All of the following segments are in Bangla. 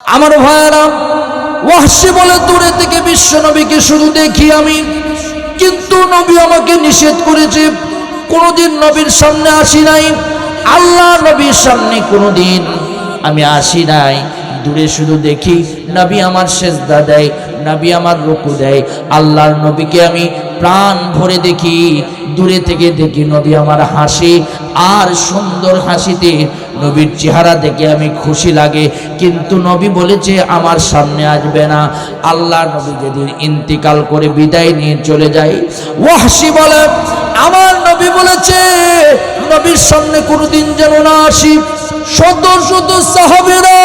আমার ভাইয়েরা, ওয়াহশী বলে দূরে থেকে বিশ্ব নবীকে শুধু দেখি আমি, কিন্তু নবী আমাকে নিষেধ করেছে। কোনোদিন নবীর সামনে আসি নাই, আল্লাহ নবীর সামনে কোনোদিন আমি আসি নাই। দূরে শুধু দেখি নবী আমার সেজদা দেয়, নবী আমার রুকু দেয়। আল্লাহর নবীকে আমি প্রাণ ভরে দেখি, দূরে থেকে দেখি নবী আমার হাসি, আর সুন্দর হাসিতে নবীর চেহারা দেখে আমি খুশি লাগে। কিন্তু নবী বলেছে আমার সামনে আসবে না। আল্লাহ নবী যেদিন ইন্তিকাল করে বিদায় নিয়ে চলে যায়, ওয়াহশী বলে আমার নবী বলেছে নবীর সামনে কোনোদিন যেন না আসি। শত শত সাহাবীরা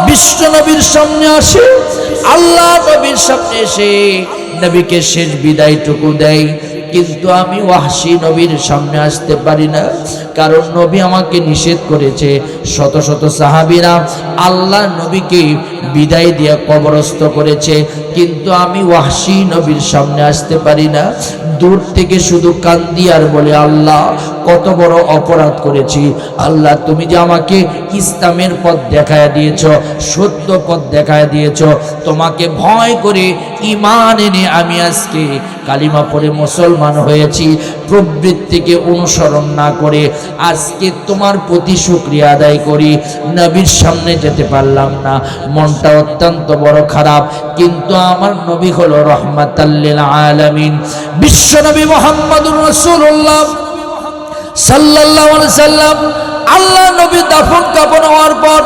বিশ্ব নবীর সামনে আসে, আল্লাহ নবীর সামনে এসে নবীকে শেষ বিদায়টুকু দেয়, কিন্তু আমি ওয়াহশী নবীর সামনে আসতে পারি না, কারণ নবী আমাকে নিষেধ করেছে। শত শত সাহাবীরা আল্লাহ নবীকে বিদায় দিয়ে কবরস্থ করেছে, কিন্তু আমি ওয়াহশী নবীর সামনে আসতে পারি না। দূর থেকে শুধু কান্দি আর বলে, আল্লাহ কত বড় অপরাধ করেছি। আল্লাহ তুমি যে আমাকে ইসলামের পথ দেখায় দিয়েছ, সত্য পথ দেখায় দিয়েছ, তোমাকে ভয় করে ঈমান এনে আমি আজকে কালিমা পড়ে মুসলমান হয়েছি। প্রবৃত্তিকে অনুসরণ না করে আজকে তোমার প্রতি শুকরিয়া আদায় করি। নবীর সামনে যেতে পারলাম না, মনটা অত্যন্ত বড় খারাপ। কিন্তু আমার নবী হলো রহমাতাল লিল আলামিন, বিশ্ব নবী মুহাম্মদুর রাসূলুল্লাহ সাল্লাল্লাহু আলাইহি সাল্লাম। আল্লাহ নবী দাফন কাফন হওয়ার পর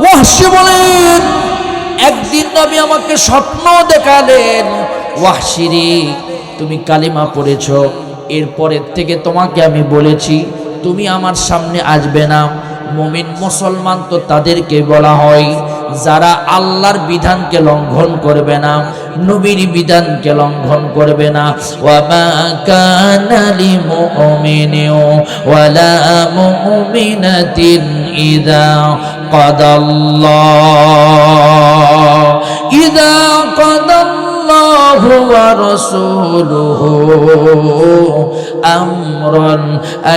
ওয়াহশী বলেন, একদিন নবী আমাকে স্বপ্ন দেখালেন, ওয়াহশী রে তুমি কালিমা পড়েছ, এরপরের থেকে তোমাকে আমি বলেছি তুমি আমার সামনে আসবে না। মুমিন মুসলমান তো তাদেরকে বলা হয় যারা আল্লাহর বিধানকে লঙ্ঘন করবে না, নবীর বিধানকে লঙ্ঘন করবে না। ওয়া মা কানা লিমুমিনিন ওয়ালা মুমিনাতিন ইযা কাদাল্লাহু ওয়া রাসূলুহু আমরান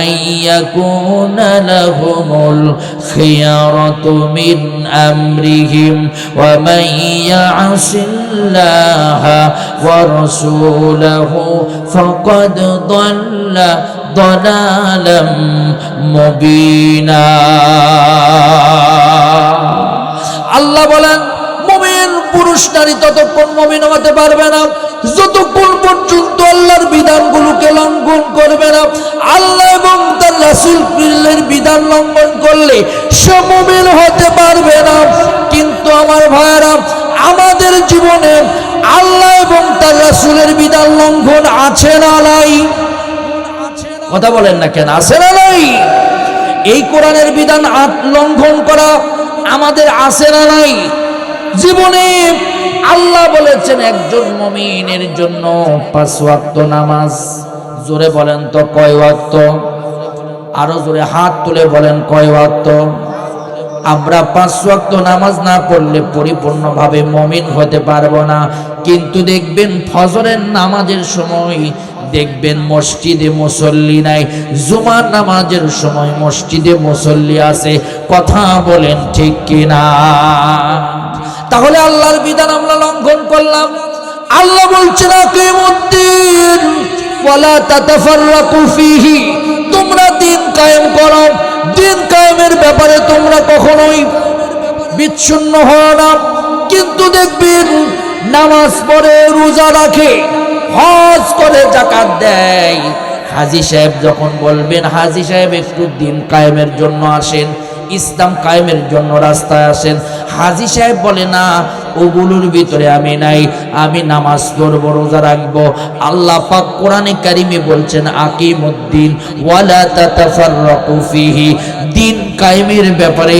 আইয়াকুনা লাহুমুল খিয়ারাতু মিন আমরিহিম ওয়া মান ইয়াসিল্লাহা ওয়া রাসূলুহু ফাকাদ দাল্লা দালালাম মুবিনা। আল্লাহ বলেন মুমিন পুরুষ নারী ততক্ষণ মুমিন হতে পারবে না যতক্ষণ পর্যন্ত আল্লাহর বিধানগুলোকে লঙ্ঘন করবে না। আল্লাহ এবং তার রাসূলের বিধান লঙ্ঘন করলে সে মুমিন হতে পারবে না। কিন্তু আমার ভাইয়েরা, আমাদের জীবনে আল্লাহ এবং তার রাসূলের বিধান লঙ্ঘন আছে না নাই? কথা বলেন না কেন, আছে না নাই? এই কোরআনের বিধান লঙ্ঘন করা আমাদের আছে না নাই? জীবনে আল্লাহ বলেছেন একজন মুমিনের জন্য 5 ওয়াক্ত নামাজ। জোরে বলেন তো কয় ওয়াক্ত? আরো জোরে হাত তুলে বলেন কয় ওয়াক্ত? আমরা 5 ওয়াক্ত নামাজ না পড়লে পরিপূর্ণভাবে মুমিন হতে পারবো না। কিন্তু দেখবেন ফজরের নামাজের সময় দেখবেন মসজিদে মুসল্লি নাই, জুমার নামাজের সময় মসজিদে মুসল্লি আছে। কথা বলেন ঠিক কিনা? তাহলে আল্লাহর বিধান আমরা লঙ্ঘন করলাম। আল্লাহ বলছেন আকিমুদ্দিন ওয়ালা তাতাফাররাকু ফীহি, তোমরা দিন কায়েম করো। দিন কায়েমের ব্যাপারে তোমরা কখনোই বিচ্ছিন্ন হও না। কিন্তু দেখবেন নামাজ পড়ে, রোজা রাখে, হজ করে, যাকাত দেয়, হাজী সাহেব যখন বলবেন হাজী সাহেব একটু দিন কায়েমের জন্য আসেন, ইসলাম কায়েমের জন্য রাস্তায় আসেন, হাজী সাহেব বলে না ওগুলোর ভিতরে আমি নাই, আমি নামাজ পড়ব, রোজা রাখবো। আল্লাহ পাক কোরআনে কারিমে বলছেন আকিমুদ্দিন ওয়ালা তাতাফাররাকু ফীহি, দিন কায়েমের ব্যাপারে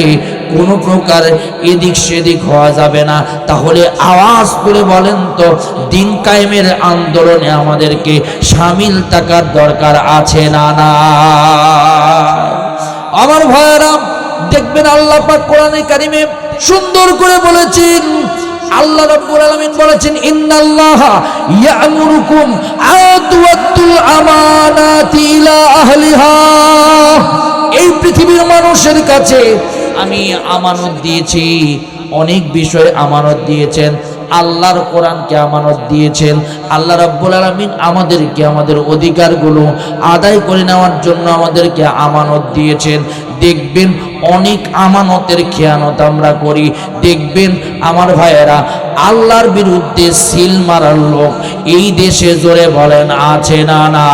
কোনো প্রকার এদিক সেদিক হওয়া যাবে না। তাহলে আওয়াজ করে বলেন তো দিন কায়েমের আন্দোলনে আমাদেরকে শামিল থাকার দরকার আছে না না? আমার ভাইয়েরা, দেখবেন আল্লাহ পাক কোরআনে কারিমে সুন্দর করে বলেছেন, আল্লাহ রাব্বুল আলামিন বলেছেন ইন্নাল্লাহা ইয়া'মুরুকুম আতুওয়াতুল আমানাতি ইলা আহলিহা। এই পৃথিবীর মানুষের কাছে আমি আমানত দিয়েছি, অনেক বিষয় আমানত দিয়েছেন। আল্লাহর কোরআনকে আমানত দিয়েছেন। আল্লাহ রাব্বুল আলামিন আমাদেরকে আমাদের অধিকারগুলো আদায় করে নেওয়ার জন্য আমাদেরকে আমানত দিয়েছেন। দেখবেন অনেক আমানতের খেয়ানত আমরা করি। দেখবেন আমার ভাইয়েরা, আল্লাহর বিরুদ্ধে সিল মারার লোক এই দেশে জোরে বলেন আছে না? না,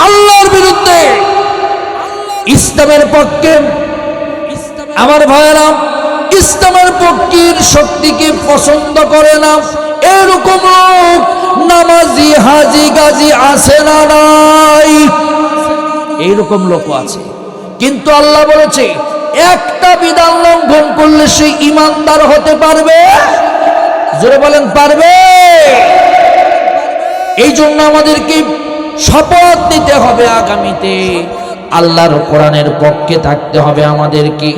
আল্লাহর বিরুদ্ধে ইসলামের পক্ষে আমার ভাইয়েরা ইসলামের পক্ষের শক্তিকে পছন্দ করে না এরকম লোক নামাজি হাজি গাজী আছে না? নাই, এইরকম লোক আছে। কিন্তু আল্লাহ বলেছে একটা বিধান লঙ্ঘন করলে সে ঈমানদার হতে পারবে। জোরে বলেন পারবে। এই জন্য আমাদেরকে শপথ নিতে হবে আগামীতে আল্লাহর কোরআনের পক্ষে থাকতে হবে আমাদেরকে।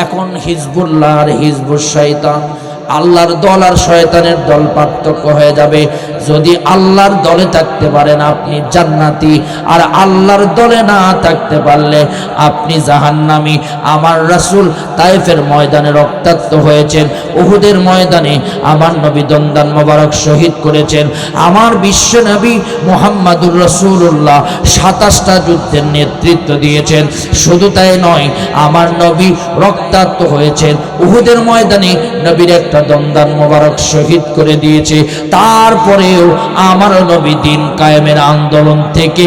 এখন হিজবুল্লাহ আর হিজবুশ শয়তান, আল্লাহর দল আর শয়তানের দল পার্থক্য হয়ে যাবে। যদি আল্লাহর দলে থাকতে পারেন আপনি জান্নাতি, আর আল্লাহর দলে না থাকতে পারলে আপনি জাহান্নামী। আমার রাসূল তায়েফের ময়দানে রক্তাক্ত হয়েছেন, উহুদের ময়দানে আমার নবী দন্দান মোবারক শহীদ করেছেন। আমার বিশ্ব নবী মুহাম্মাদুর রাসূলুল্লাহ 27টা যুদ্ধের নেতৃত্ব দিয়েছেন। শুধু তাই নয়, আমার নবী রক্তাক্ত হয়েছেন, উহুদের ময়দানে নবীর একটা দন্দান মোবারক শহীদ করে দিয়েছে। তারপরেও আমার নবী দিন কায়েমের আন্দোলন থেকে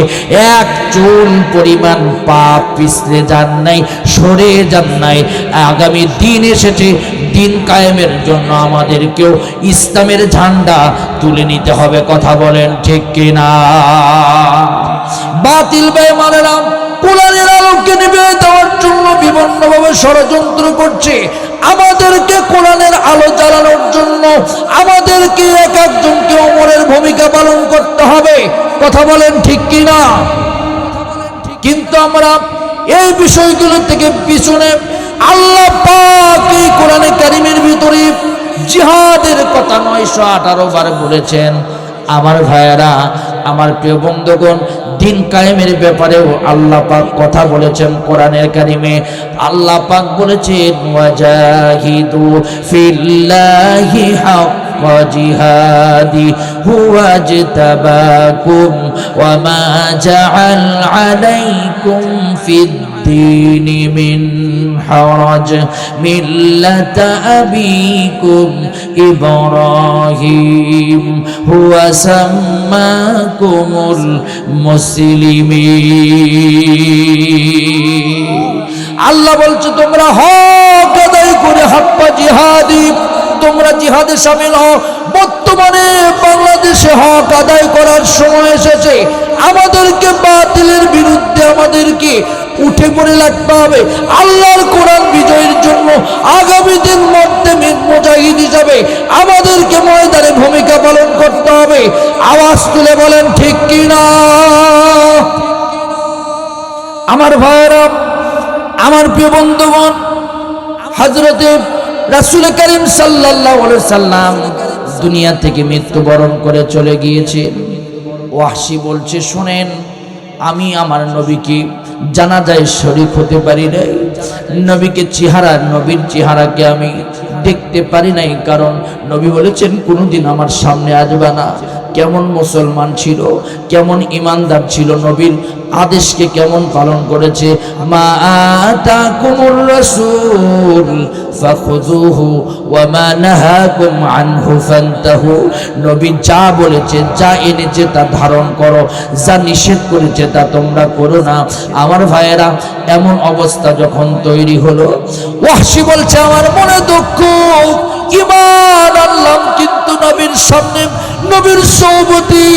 এক চুল পরিমাণ পা পিছলে যান নাই, সরে যান নাই। আগামী দিন এসেছে, দিন কায়েমের জন্য আমাদেরকেও ইসলামের ঝান্ডা তুলে নিতে হবে। কথা বলেন ঠিক কিনা? বাতিল বেঈমানেরা কোরআনের আলোকে নিভিয়ে দেওয়ার জন্য বিভিন্নভাবে ষড়যন্ত্র করছে। আমাদেরকে কোরআনের আলো জ্বালানোর জন্য আমাদেরকে এক একজনকে ওমরের ভূমিকা পালন করতে হবে। কথা বলেন ঠিক কিনা? কিন্তু আমরা এই বিষয়গুলো থেকে পিছনে আল্লাহ পাক এই কোরআনে কারিমের ভিতরে জিহাদের কথা 918 বার বলেছেন। আমার ভাইয়েরা, আমার প্রিয় বন্ধুগণ, দিন কায়েমের ব্যাপারেও আল্লাহ পাক কথা বলেছেন কোরআনের কারিমে। আল্লাহ পাক বলেছেন ওয়াজাহিদু ফিল্লাহি হাক্কা জিহাদি হুয়া ইজতাবাকুম ওয়া মা জাআল আলাইকুম ফিদ্দীন মিন হারাজ মিল্লাতা আবিকুম ইব্রাহিম হুয়া সাম্মাকুমুল মুসলিমিন। আল্লাহ বলছে তোমরা হক আদায় করে হাক্কা জিহাদি, তোমরা জিহাদে শামিল হও। বর্তমানে বাংলাদেশে হক আদায় করার সময় এসেছে। আমাদেরকে বাতিলের বিরুদ্ধে আমাদেরকে উঠে পড়ে লাগতে হবে। আল্লাহর কোরআন বিজয়ের জন্য আগামী দিন মধ্যে মুজাহিদ হিসাবে আমাদেরকে ময়দানে ভূমিকা পালন করতে হবে। আওয়াজ তুলে বলেন ঠিক কিনা? আমার ভাইয়েরা, আমার প্রিয় বন্ধুগণ, হযরতে রাসূল করিম সাল্লাল্লাহু আলাইহি সাল্লাম দুনিয়া থেকে মৃত্যুবরণ করে চলে গিয়েছে। ওয়াহশী বলছে, শোনেন, আমি আমার নবীকে জানাজায় শরীক হতে পারি নাই। নবীর চেহারাকে আমি দেখতে পারি নাই, কারণ নবী বলেছেন কোনোদিন আমার সামনে আসবে না। কেমন মুসলমান ছিল, কেমন ইমানদার ছিল, নবীর আদেশকে কেমন পালন করেছে। মা আতাকুমুর রাসূল ফাখুযুহু ওয়া মা নাহাকুম আনহু ফান্তাহু। নবী যা বলেছে, যা এনেছে তা ধারণ করো, যা নিষেধ করেছে তা তোমরা করো না। আমার ভাইয়েরা, এমন অবস্থা যখন তৈরি হলো, ওয়াহশী বলছে আমার মনে দুঃখ, ঈমান আনলাম কিন্তু নবীর সামনে, নবীর সৌবতি,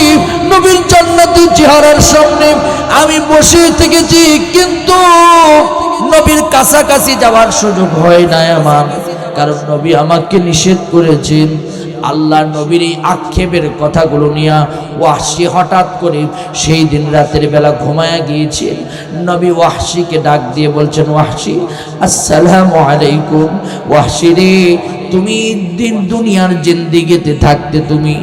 নবীর জান্নাতি চেহারার সামনে আমি বসে থেকেছি, কিন্তু নবীর কাছাকাছি যাওয়ার সুযোগ হয় না আমার, কারণ নবী আমাকে নিষেধ করেছেন। আল্লাহ নবীর এই আক্ষেপের কথাগুলো নিয়ে ওয়াহশী হঠাৎ করে সেই দিন রাতের বেলা ঘুমায়া গিয়েছে। নবী ওয়াহশীকে ডাক দিয়ে বলছেন, ওয়াহশী আসসালামু আলাইকুম। ওয়াহশী রে, তুমি দুনিয়ার জিন্দেগিতে থাকতে তুমি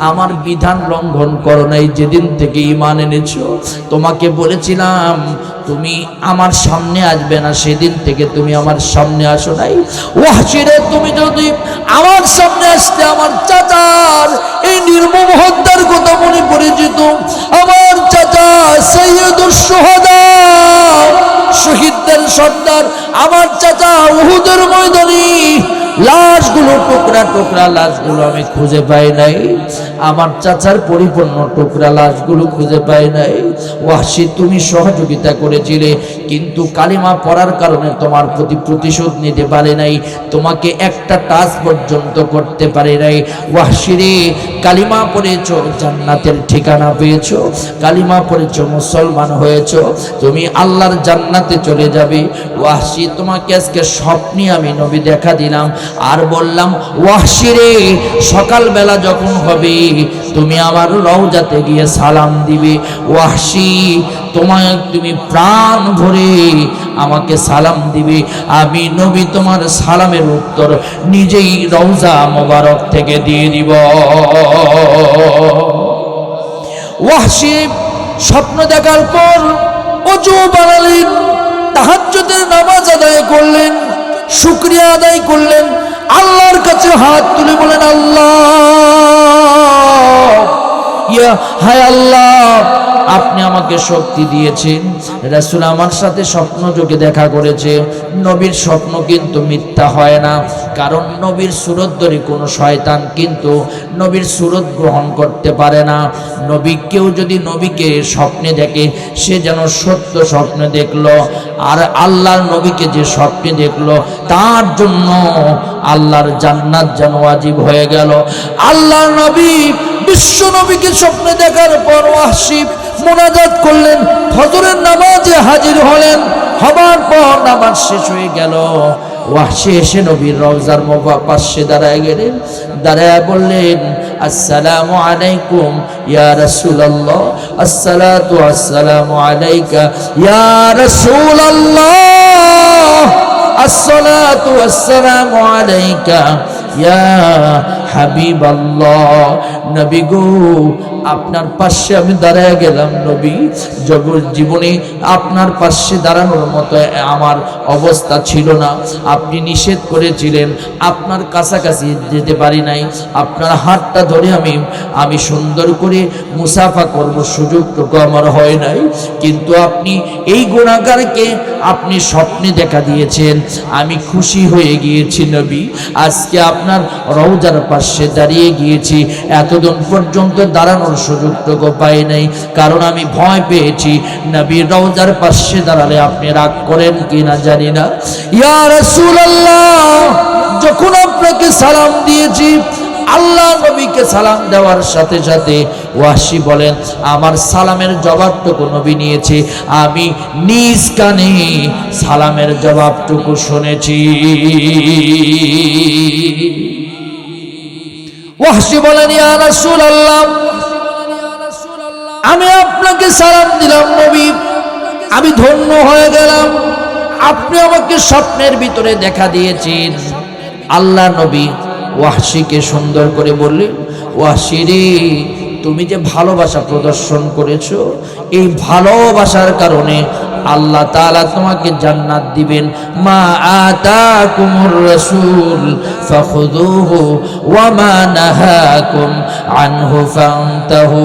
আমার বিধান লঙ্ঘন করো নাই, যেদিন থেকে ঈমান এনেছো তোমাকে বলেছিলাম তুমি আমার সামনে আসবে না, সেদিন থেকে তুমি আমার সামনে আসো নাই। ওয়াহশী রে, তুমি যদি আমার সামনে আসতে আমার চাচার এই নির্মম হত্যার কথা মনে পড়ে যেত। আমার চাচা সাইয়্যিদুশ শুহাদা, শহীদদের সর্দার, আমার চাচা উহুদের ময়দানে লাশগুলো টুকরা টুকরা লাশগুলো আমি খুঁজে পাই নাই, আমার চাচার পরিপূর্ণ টুকরা লাশগুলো খুঁজে পাই নাই। ওয়াহশী, তুমি সহযোগিতা করেছিলে, কিন্তু কালিমা পড়ার কারণে তোমার প্রতি প্রতিশোধ নিতে পারে নাই, তোমাকে একটা টাচ পর্যন্ত করতে পারে নাই। ওয়াহশী রে, কালিমা পড়েছো, জান্নাতের ঠিকানা পেয়েছো, কালিমা পড়েছো, মুসলমান হয়েছো, তুমি আল্লাহর জান্নাতে চলে যাবে। ওয়াহশী, তোমাকে আজকে স্বপ্নে আমি নবী দেখা দিলাম, আর বললাম ওয়াহশী রে, সকালবেলা যখন হবে তুমি আমার রওজাতে গিয়ে সালাম দিবে। ওয়াহশী, তুমি প্রাণ ভরে আমাকে সালাম দিবে, আমি নবী তোমার সালামের উত্তর নিজেই রওজা মোবারক থেকে দিয়ে দিব। ওয়াহশী স্বপ্ন দেখার পর ওযু বানালেন, তাহাজ্জুদের নামাজ আদায় করলেন, শুকরিয়া আদায় করলেন, আল্লাহর কাছে হাত তুলে বলেন আল্লাহ, ইয়া হায় আল্লাহ, আপনি আমাকে শক্তি দিয়েছেন। রাসূল আমার সাথে স্বপ্ন যোগে দেখা করেছে। নবীর স্বপ্ন কিন্তু মিথ্যা হয় না, কারণ নবীর সুরত ধরে কোনো শয়তান কিন্তু নবীর সুরত গ্রহণ করতে পারে না। কেউ যদি নবীকে স্বপ্নে দেখে, সে যেন সত্য স্বপ্নে দেখলো, আর আল্লাহর নবীকে যে স্বপ্নে দেখলো তার জন্য আল্লাহর জান্নাত যেন ওয়াজিব হয়ে গেল। আল্লাহর নবী বিশ্ব নবীকে স্বপ্নে দেখার পর ওয়াহশী মুনাজাত করলেন, ফজরের নামাজে হাজির হলেন। হবার পর নামাজ শেষ হয়ে গেল, ওয়াহশী এসে নবীর রওজার পাশে দাঁড়ায় গেলেন, দাঁড়ায় বললেন আসসালামু আলাইকুম ইয়া রাসূলুল্লাহ, আসসালাতু আসসালামু আলাইকা ইয়া রাসূলুল্লাহ, আসসালাতু আসসালামু আলাইকা ইয়া হাবিবাল্লাহ। নবী গো, আপনার পাশে আমি দাঁড়ায় গেলাম। নবী, জীবনে আপনার পাশে দাঁড়ানোর মতো আমার অবস্থা ছিল না, আপনি নিষেধ করেছিলেন, আপনার কাছাকাছি যেতে পারি নাই, আপনার হাতটা ধরে আমি সুন্দর করে মুসাফা করব সুযোগটুকু আমার হয় নাই, কিন্তু আপনি এই গুনাহগারকে আপনি স্বপ্নে দেখা দিয়েছেন, আমি খুশি হয়ে গিয়েছি নবী। আজকে আপনার রওজার পাশে দাঁড়িয়ে গিয়েছি, এতদিন পর্যন্ত দাঁড়ানোর সুযোগটুকু পাই নাই, কারণ আমি ভয় পেয়েছি নবীর রওজার পাশে দাঁড়ালে আপনি রাগ করেন কিনা জানি না। ইয়া রাসূলুল্লাহ, যখন আপনাকে সালাম দিয়েছি, আল্লাহ নবীকে সালাম দেওয়ার সাথে সাথে ওয়াহশী বলেন আমার সালামের জবাবটুকু নবী নিয়েছে, আমি নিজ কানে সালামের জবাবটুকু শুনেছি। ওয়াহশী বলেন ইয়া রাসূলুল্লাহ, আমি আপনাকে সালাম দিলাম নবী, আমি ধন্য হয়ে গেলাম, আপনি আমাকে স্বপ্নের ভিতরে দেখা দিয়েছেন। আল্লাহ নবী ওয়াহশীকে সুন্দর করে বললেন, ওয়াহশী রে, তুমি যে ভালোবাসা প্রদর্শন করেছো, এই ভালোবাসার কারণে আল্লাহ তাআলা তোমাকে জান্নাত দিবেন। মা আতাকুমুর রাসূল ফাখুযুহু ওয়া মা নাহাকুম আনহু ফান্তাহু।